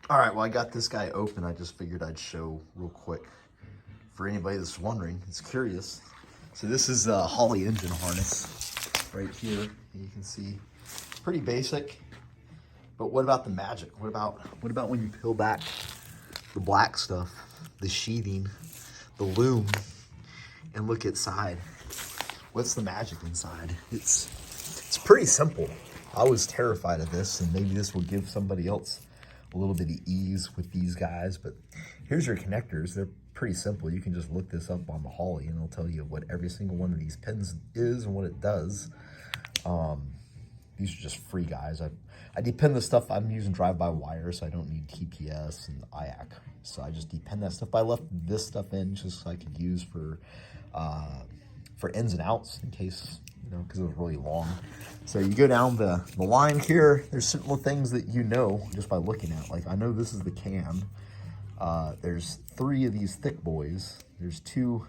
All right, well, I got this guy open. I just figured I'd show real quick for anybody that's wondering, it's curious. So this is a Holley engine harness right here. And you can see it's pretty basic. But what about the magic? What about when you peel back the black stuff, the sheathing, the loom, and look inside? What's the magic inside? It's pretty simple. I was terrified of this, and maybe this will give somebody else a little bit of ease with these guys, but here's your connectors. They're pretty simple. You can just look this up on the Holley and it'll tell you what every single one of these pins is and what it does. These are just free guys. I depend the stuff. I'm using drive-by-wire, so I don't need TPS and IAC. So I just depend that stuff. But I left this stuff in just so I could use for ins and outs in case, you know, because it was really long. So you go down the line here. There's certain little things that you know just by looking at. Like I know this is the cam. There's 3 of these thick boys. There's 2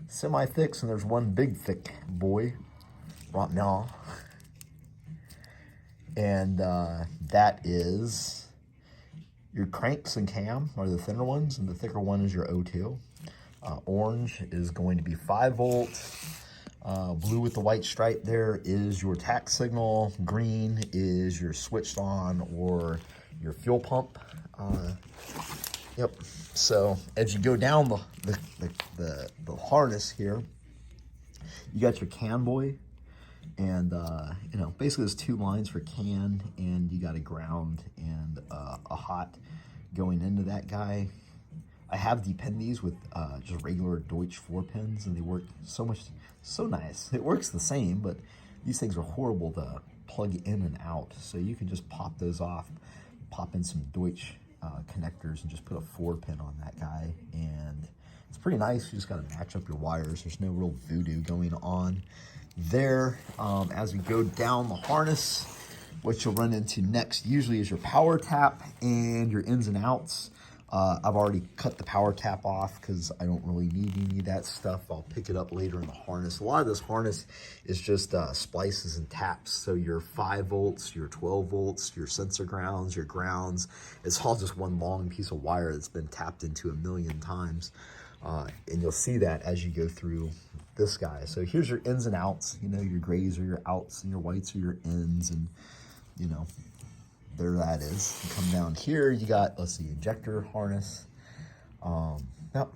semi-thicks and there's 1 big thick boy right now. And that is your cranks and cam are the thinner ones, and the thicker one is your O2. Orange is going to be 5 volt. Blue with the white stripe there is your tack signal. Green is your switched on or your fuel pump. Yep. So as you go down the harness here, you got your can boy. And, you know, basically there's 2 lines for can, and you got a ground and a hot going into that guy. I have depend these with just regular Deutsch 4 pins, and they work so nice. It works the same, but these things are horrible to plug in and out. So you can just pop those off, pop in some Deutsch connectors, and just put a 4 pin on that guy. And it's pretty nice. You just got to match up your wires. There's no real voodoo going on there. As we go down the harness, what you'll run into next usually is your power tap and your ins and outs. I've already cut the power tap off because I don't really need any of that stuff. I'll pick it up later in the harness. A lot of this harness is just splices and taps. So your 5 volts, your 12 volts, your sensor grounds, your grounds, it's all just one long piece of wire that's been tapped into a million times. And you'll see that as you go through this guy. So here's your ins and outs. You know, your grays are your outs and your whites are your ins, and you know, there that is. You come down here, you got, let's see, injector harness. Yep.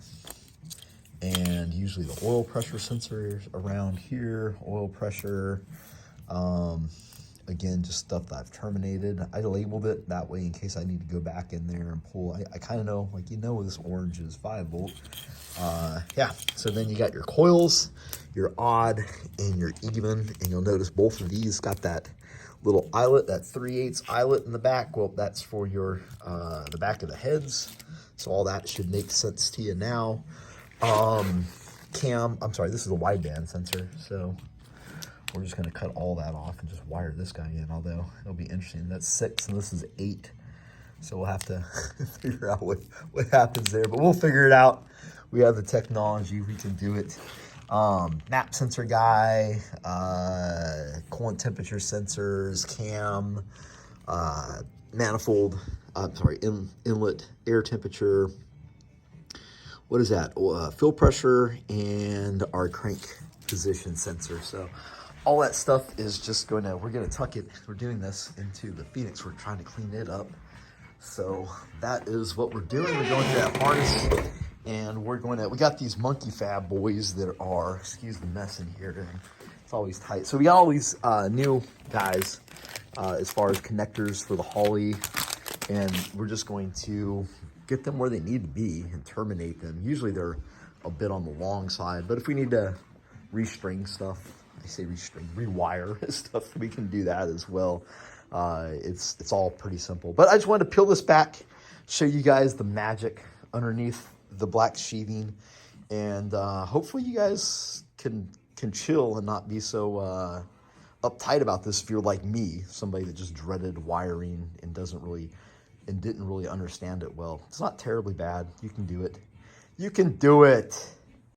And usually the oil pressure sensor around here, oil pressure. Again, just stuff that I've terminated. I labeled it that way in case I need to go back in there and pull. I kind of know, like, you know, this orange is 5 volt. Yeah, so then you got your coils, your odd and your even, and you'll notice both of these got that little eyelet, that 3/8 eyelet in the back. Well, that's for your the back of the heads. So all that should make sense to you now. I'm sorry, this is a wideband sensor, so we're just gonna cut all that off and just wire this guy in, although it'll be interesting. That's 6 and this is 8. So we'll have to figure out what happens there, but we'll figure it out. We have the technology, we can do it. Map sensor guy, coolant temperature sensors, cam, manifold, inlet air temperature. What is that? Fuel pressure and our crank position sensor. So all that stuff is just we're gonna tuck it. We're doing this into the Phoenix. We're trying to clean it up. So that is what we're doing. We're going through that harness, and we got these monkey fab boys that are, excuse the mess in here, it's always tight. So we got all these new guys as far as connectors for the Holley, and we're just going to get them where they need to be and terminate them. Usually they're a bit on the long side, but if we need to restring stuff, rewire stuff, we can do that as well. It's all pretty simple, but I just wanted to peel this back, show you guys the magic underneath the black sheathing, and hopefully you guys can chill and not be so uptight about this if you're like me, somebody that just dreaded wiring and didn't really understand it well. It's not terribly bad. You can do it. You can do it.